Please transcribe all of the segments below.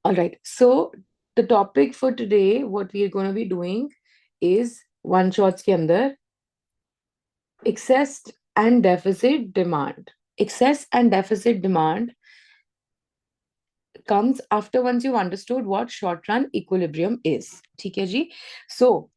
All right. So the topic for today, what we are going to be doing is one shots के अंदर excess and deficit demand. Excess and deficit demand comes after once you've understood what short run equilibrium is. ठीक है जी? So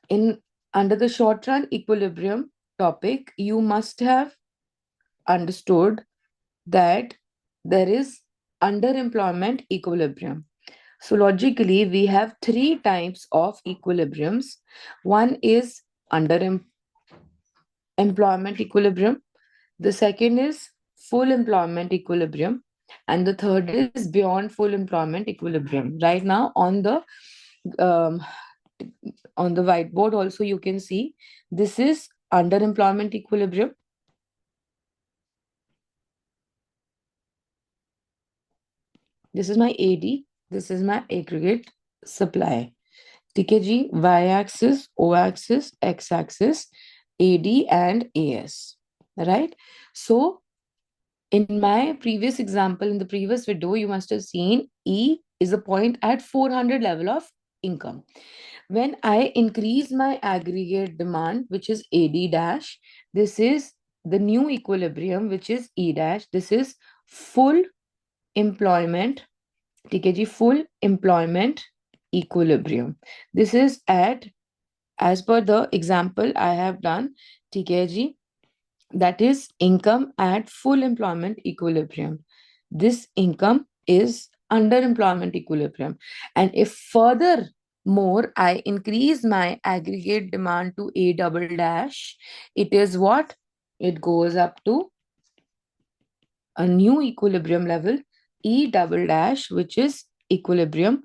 in under the short run equilibrium topic, you must have understood that there is underemployment equilibrium. So logically, we have three types of equilibriums. One is underemployment equilibrium. The second is full employment equilibrium. And the third is beyond full employment equilibrium. Right now um, on the whiteboard also you can see this is underemployment equilibrium. This is my AD. This is my aggregate supply. ठीक है जी, y axis, o axis, x axis, AD and AS, right? So in my previous example, in the previous video, you must have seen E is a point at 400 level of income. When I increase my aggregate demand, which is AD dash, this is the new equilibrium, which is E dash. This is full employment, ठीक है जी, full employment equilibrium. This is at as per the example I have done, ठीक है जी, that is income at full employment equilibrium. This income is underemployment equilibrium. And if furthermore I increase my aggregate demand to A double dash, it is what? It goes up to a new equilibrium level, E double dash, which is equilibrium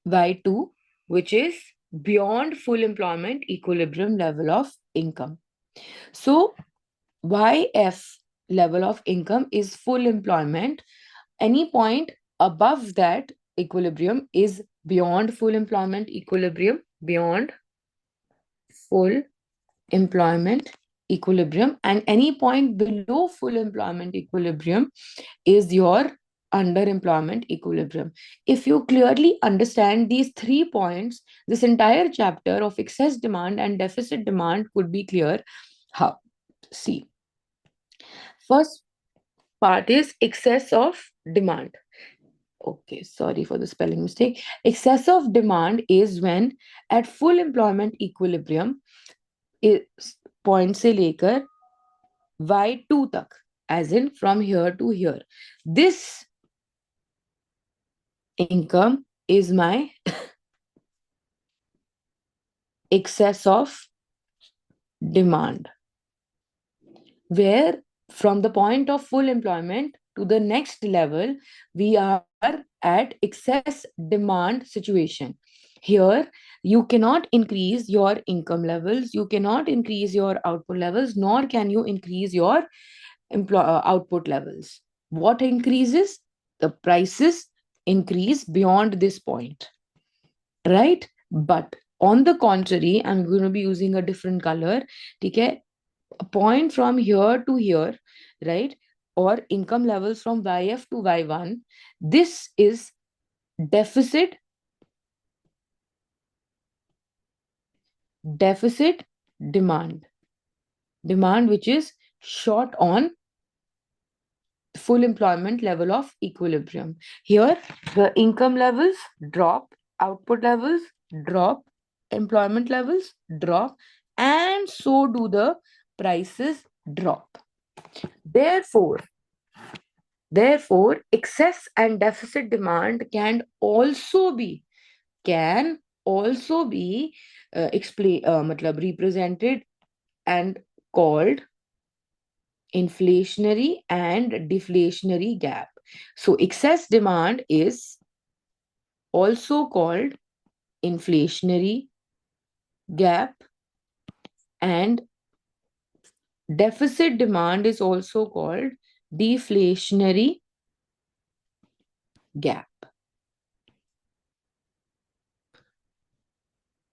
Y2, which is beyond full employment equilibrium level of income. So YF level of income is full employment. Any point above that equilibrium is beyond full employment equilibrium, beyond full employment equilibrium, and any point below full employment equilibrium is your underemployment equilibrium. If you clearly understand these 3 points, this entire chapter of excess demand and deficit demand could be clear. How? See, first part is excess of demand. Okay, sorry for the spelling mistake. Excess of demand is when at full employment equilibrium is point से लेकर Y2 तक, as in from here to here. This income is my excess of demand, where from the point of full employment to the next level, we are at excess demand situation. Here, you cannot increase your income levels, you cannot increase your output levels, nor can you increase your output levels. What increases? The prices increase beyond this point, right? But on the contrary, I'm going to be using a different color. Okay, a point from here to here, right? Or income levels from YF to Y1. This is deficit deficit demand. Demand which is short on full employment level of equilibrium. Here, the income levels drop, output levels drop, employment levels drop, and so do the prices drop. Therefore, excess and deficit demand can also be represented and called inflationary and deflationary gap. So excess demand is also called inflationary gap, and deficit demand is also called deflationary gap.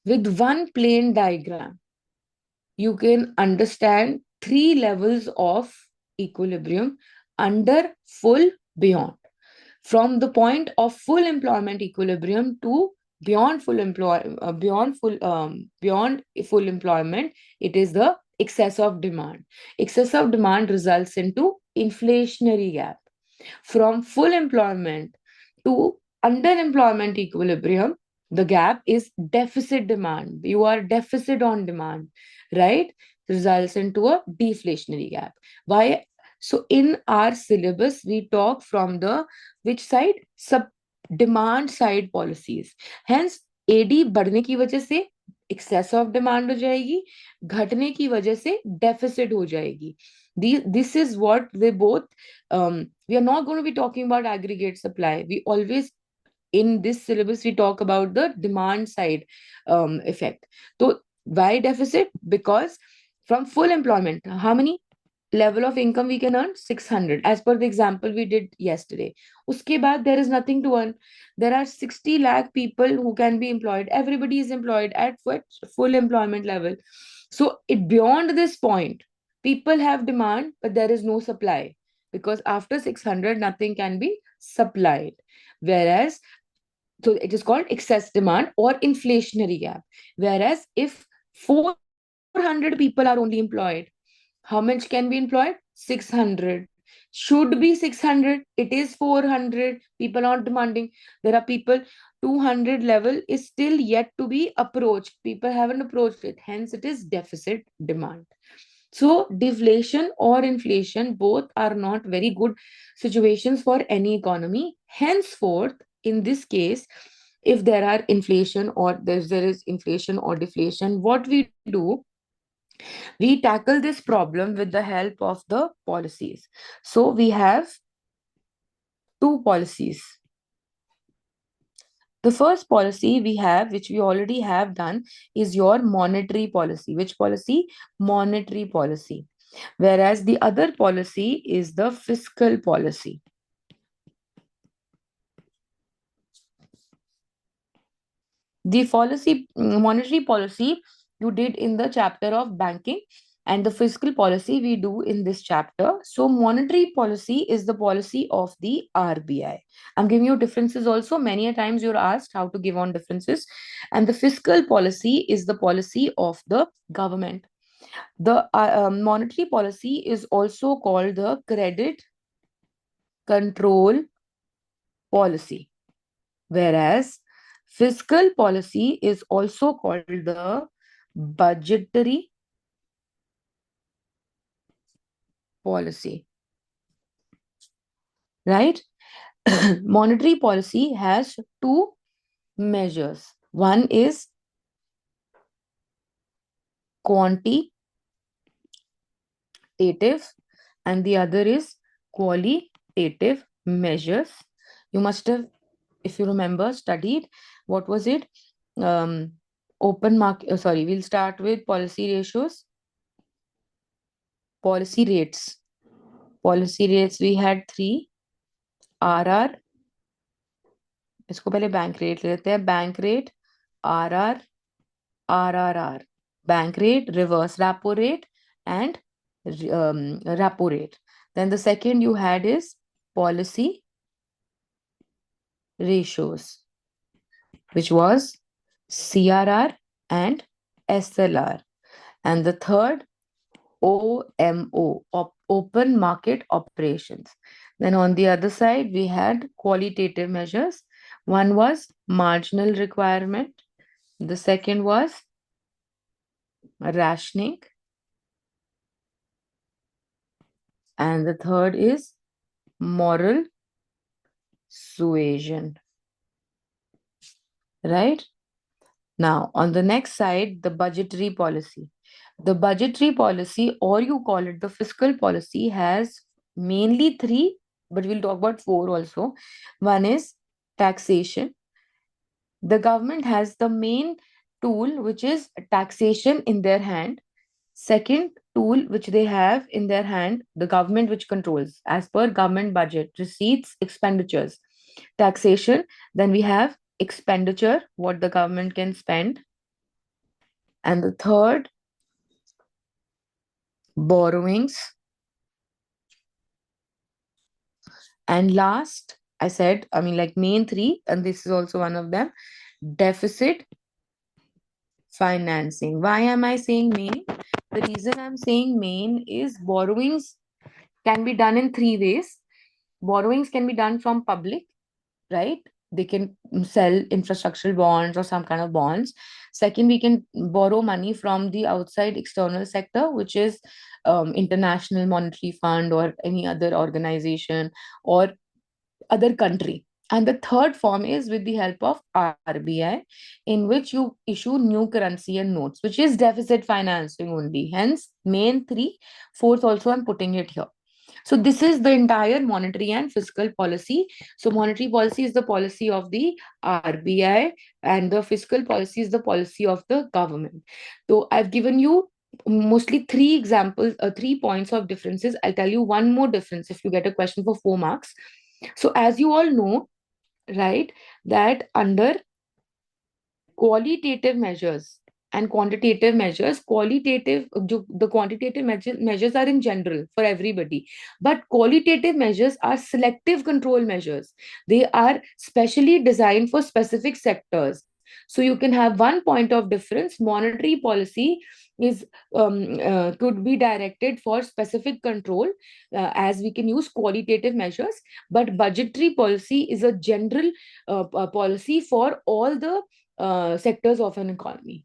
With one plain diagram, you can understand three levels of equilibrium: under, full, beyond. from the point of full employment equilibrium to beyond full employment, it is the excess of demand. Excess of demand results into inflationary gap. From full employment to underemployment equilibrium, the gap is deficit demand. You are deficit on demand, right? Results into a deflationary gap. Why? So in our syllabus, we talk from the which side? Sub demand side policies. Hence, AD बढ़ने की वजह से access of demand हो जाएगी, घटने की वजह से डेफिसिट हो जाएगी. This is what they both, we are not going to be talking about aggregate supply. We always, in this syllabus, we talk about the demand side effect. So why deficit? Because from full employment, how many level of income we can earn? 600, as per the example we did yesterday. Uske baad there is nothing to earn. There are 60 lakh people who can be employed. Everybody is employed at full employment level. So it beyond this point, people have demand, but there is no supply, because after 600 nothing can be supplied. Whereas, so it is called excess demand or inflationary gap. Whereas if 400 people are only employed, how much can be employed? 600. Should be 600. It is 400. People are demanding. There are people, 200 level is still yet to be approached. People haven't approached it. Hence, it is deficit demand. So, deflation or inflation both are not very good situations for any economy. Henceforth, in this case, if there are inflation or there is inflation or deflation, what we do, we tackle this problem with the help of the policies. So we have two policies. The first policy we have, which we already have done, is your monetary policy. Which policy? Monetary policy. Whereas the other policy is the fiscal policy. The monetary policy you did in the chapter of banking, and the fiscal policy we do in this chapter. So monetary policy is the policy of the RBI. I'm giving you differences also. Many a times you're asked how to give on differences. And the fiscal policy is the policy of the government. The monetary policy is also called the credit control policy, whereas fiscal policy is also called the budgetary policy, right? Monetary policy has two measures. One is quantitative and the other is qualitative measures. You must have, if you remember, studied, what was it? Open market, sorry, we'll start with policy ratios, policy rates. Policy rates we had three. RR, इसको पहले bank rate लेते हैं. Bank rate, RR, RRR. Bank rate, reverse repo rate, and repo rate. Then the second you had is policy ratios, which was CRR and SLR. And the third, OMO, open market operations. Then on the other side, we had qualitative measures. One was marginal requirement. The second was rationing. And the third is moral suasion. Right? Now, on the next side, the budgetary policy. The budgetary policy, or you call it the fiscal policy, has mainly three, but we'll talk about four also. One is taxation. The government has the main tool, which is taxation, in their hand. Second tool which they have in their hand, the government which controls as per government budget, receipts, expenditures, taxation. Then we have expenditure, what the government can spend. And the third, borrowings. And last, I said, I mean, like main three, and this is also one of them: deficit financing. Why am I saying main? The reason I'm saying main is borrowings can be done in three ways. Borrowings can be done from public, right? They can sell infrastructural bonds or some kind of bonds. Second, we can borrow money from the outside external sector, which is International Monetary Fund or any other organization or other country. And the third form is with the help of RBI, in which you issue new currency and notes, which is deficit financing only. Hence, main three. Fourth, also, I'm putting it here. So this is the entire monetary and fiscal policy. So monetary policy is the policy of the RBI, and the fiscal policy is the policy of the government. So I've given you mostly three examples, 3 points of differences. I'll tell you one more difference if you get a question for 4 marks. So as you all know, right, that under qualitative measures and quantitative measures, the quantitative measures are in general for everybody, but qualitative measures are selective control measures. They are specially designed for specific sectors. So you can have one point of difference. Monetary policy is could be directed for specific control, as we can use qualitative measures, but budgetary policy is a general policy for all the sectors of an economy,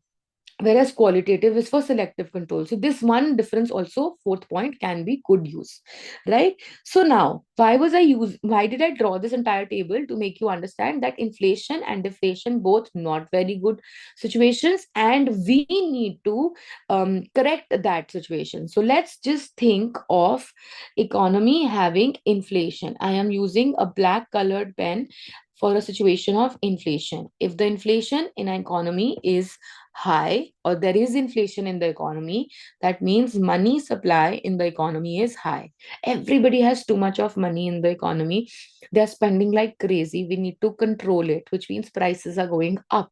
whereas qualitative is for selective control. So this one difference also, fourth point, can be good use, right? So now, why did I draw this entire table? To make you understand that inflation and deflation, both not very good situations, and we need to correct that situation. So let's just think of economy having inflation. I am using a black colored pen for a situation of inflation. If the inflation in an economy is high, or there is inflation in the economy, that means money supply in the economy is high. Everybody has too much of money in the economy. They're spending like crazy. We need to control it, which means prices are going up.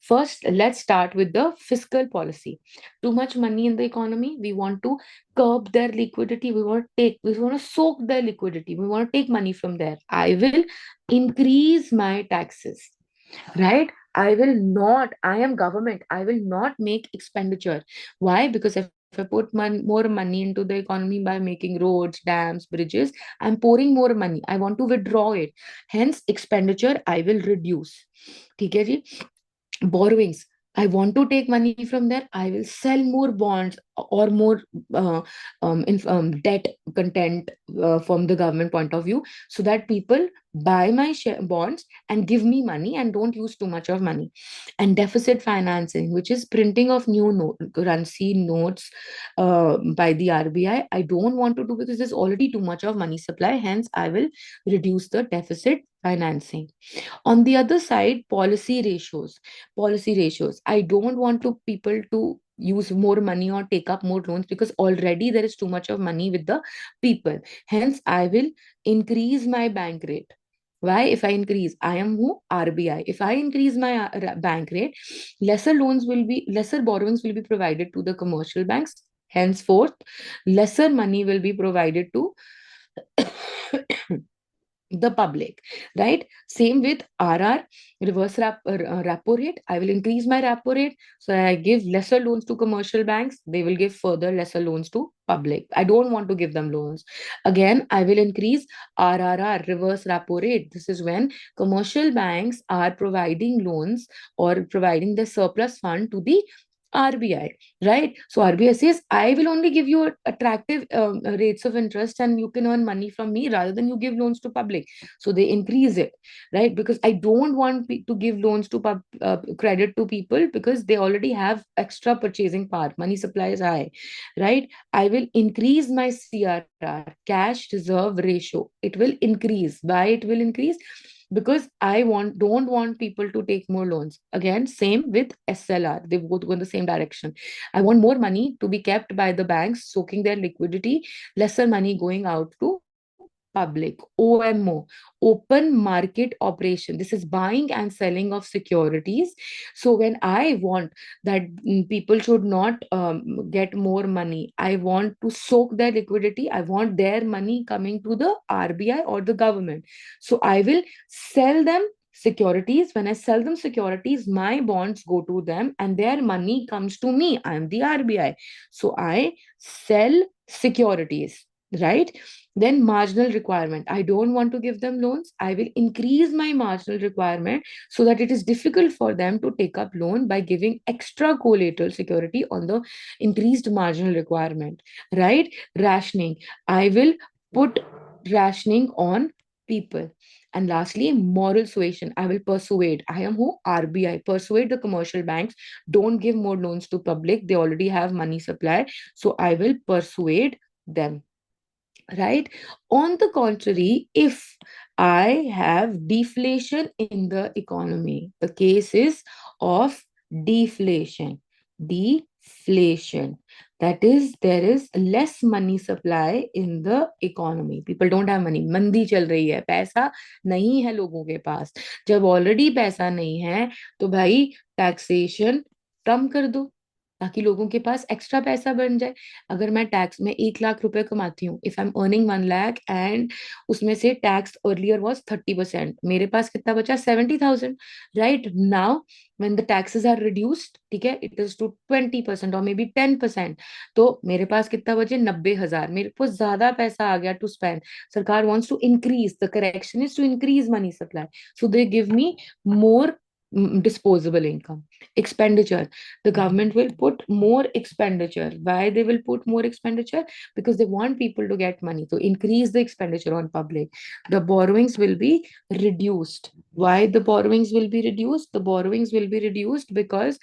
First, let's start with the fiscal policy. Too much money in the economy, we want to curb their liquidity. We want to soak their liquidity. We want to take money from there. I will increase my taxes, right? I am government, I will not make expenditure. Why? Because if I put more money into the economy by making roads, dams, bridges, I'm pouring more money. I want to withdraw it. Hence, expenditure I will reduce. ठीक है जी? Borrowings, I want to take money from there. I will sell more bonds or more uh, debt content from the government point of view, so that people buy my bonds and give me money and don't use too much of money. And deficit financing, which is printing of new currency notes by the RBI, I don't want to do, because there's already too much of money supply. Hence, I will reduce the deficit financing. On the other side, policy ratios, I don't want to people to use more money or take up more loans, because already there is too much of money with the people. Hence, I will increase my bank rate. Why? If I increase, I am who? RBI. If I increase my bank rate, lesser borrowings will be provided to the commercial banks. Henceforth, lesser money will be provided to the public, right? Same with RR, repo rate. I will increase my repo rate, so I give lesser loans to commercial banks. They will give further lesser loans to public. I don't want to give them loans. Again, I will increase RRR, reverse repo rate. This is when commercial banks are providing loans or providing the surplus fund to the RBI, right? So RBI says, I will only give you attractive rates of interest, and you can earn money from me rather than you give loans to public. So they increase it, right? Because I don't want to give loans to credit to people, because they already have extra purchasing power. Money supply is high, right? I will increase my CRR, cash reserve ratio. It will increase. Why it will increase? Because don't want people to take more loans. Again, same with SLR. They both go in the same direction. I want more money to be kept by the banks, soaking their liquidity, lesser money going out to public. OMO, open market operation. This is buying and selling of securities. So when I want that people should not get more money, I want to soak their liquidity. I want their money coming to the RBI or the government. So I will sell them securities. When I sell them securities, my bonds go to them and their money comes to me. I'm the RBI. So I sell securities, right? Then marginal requirement. I don't want to give them loans. I will increase my marginal requirement so that it is difficult for them to take up loan by giving extra collateral security on the increased marginal requirement, right? Rationing. I will put rationing on people. And lastly, moral suasion. I will persuade. I am who? RBI. Persuade the commercial banks. Don't give more loans to public. They already have money supply. So I will persuade them, right? On the contrary, if I have deflation in the economy, the case is of deflation. Deflation. That is, there is less money supply in the economy. People don't have money. मंदी चल रही है, पैसा नहीं है लोगों के पास. जब ऑलरेडी पैसा नहीं है, तो भाई टैक्सेशन कम कर दो ताकि लोगों के पास एक्स्ट्रा पैसा बन जाए. अगर मैं टैक्स में 1 लाख रुपए कमाती हूँ, if I am earning 1 lakh and उसमें से टैक्स अर्लियर वॉज 30%, मेरे पास कितना बचा? 70,000. Right now when the taxes are reduced, ठीक है, it is to 20% or maybe 10%, तो मेरे पास कितना बचे? 90,000. मेरे पास ज्यादा पैसा आ गया टू स्पेंड. सरकार wants to increase, the correction is to increase money supply, so they give me more disposable income. Expenditure. The government will put more expenditure. Why they will put more expenditure? Because they want people to get money, so increase the expenditure on public. The borrowings will be reduced. Why the borrowings will be reduced? The borrowings will be reduced because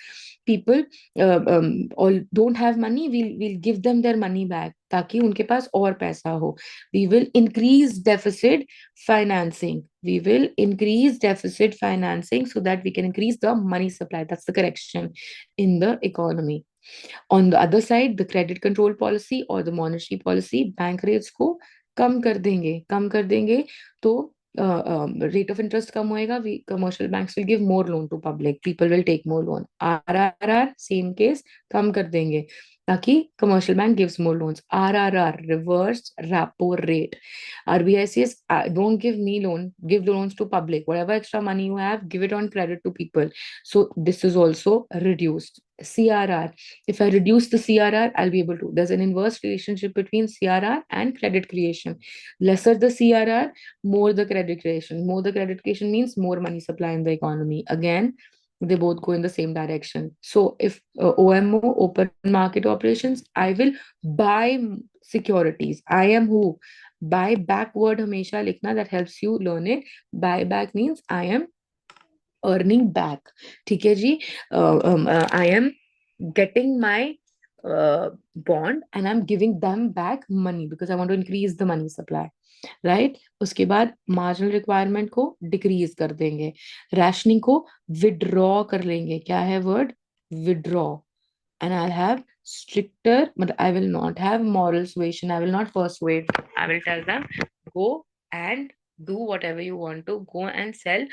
people all don't have money. We'll give them their money back ताकि उनके पास और पैसा हो. We will increase deficit financing. We will increase deficit financing so that we can increase the money supply. That's the correction in the economy. On the other side, the credit control policy or the monetary policy, bank rates को कम कर देंगे तो rate of interest कम होएगा. Commercial banks will give more loan to public. People will take more loan. RRR, same case, कम कर देंगे ताकि commercial bank gives more loans. RRR, reverse repo rate. RBI says, don't give me loan, give the loans to public. Whatever extra money you have, give it on credit to people. So this is also reduced. CRR. If I reduce the CRR, I'll be able to. There's an inverse relationship between CRR and credit creation. Lesser the CRR, more the credit creation. More the credit creation means more money supply in the economy. Again, they both go in the same direction. So if OMO, open market operations, I will buy securities. I am who? Buy back word हमेशा लिखना, that helps you learn it. Buy back means I am earning back. ठीक है जी. I am getting my bond and I'm giving them back money because I want to increase the money supply. Right उसके बाद marginal requirement को decrease कर देंगे. Rationing को withdraw कर लेंगे. क्या है word? Withdraw. And I'll have stricter, but I will not have moral suasion. I will not persuade. I will tell them, go and do whatever you want to. Go and sell,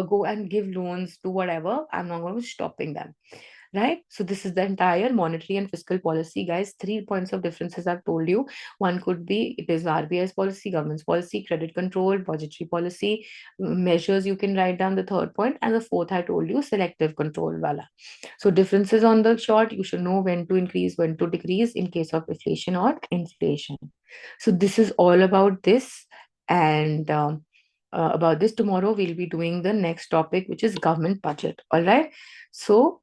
go and give loans, do whatever. I'm not going to stopping them. Right? So this is the entire monetary and fiscal policy, guys. 3 points of differences I've told you. One could be it is RBI's policy, government's policy, credit control, budgetary policy, measures you can write down the third point, and the fourth I told you, selective control wala. So differences on the short, you should know when to increase, when to decrease in case of inflation or inflation. So this is all about this. And about this tomorrow, we'll be doing the next topic, which is government budget. All right. So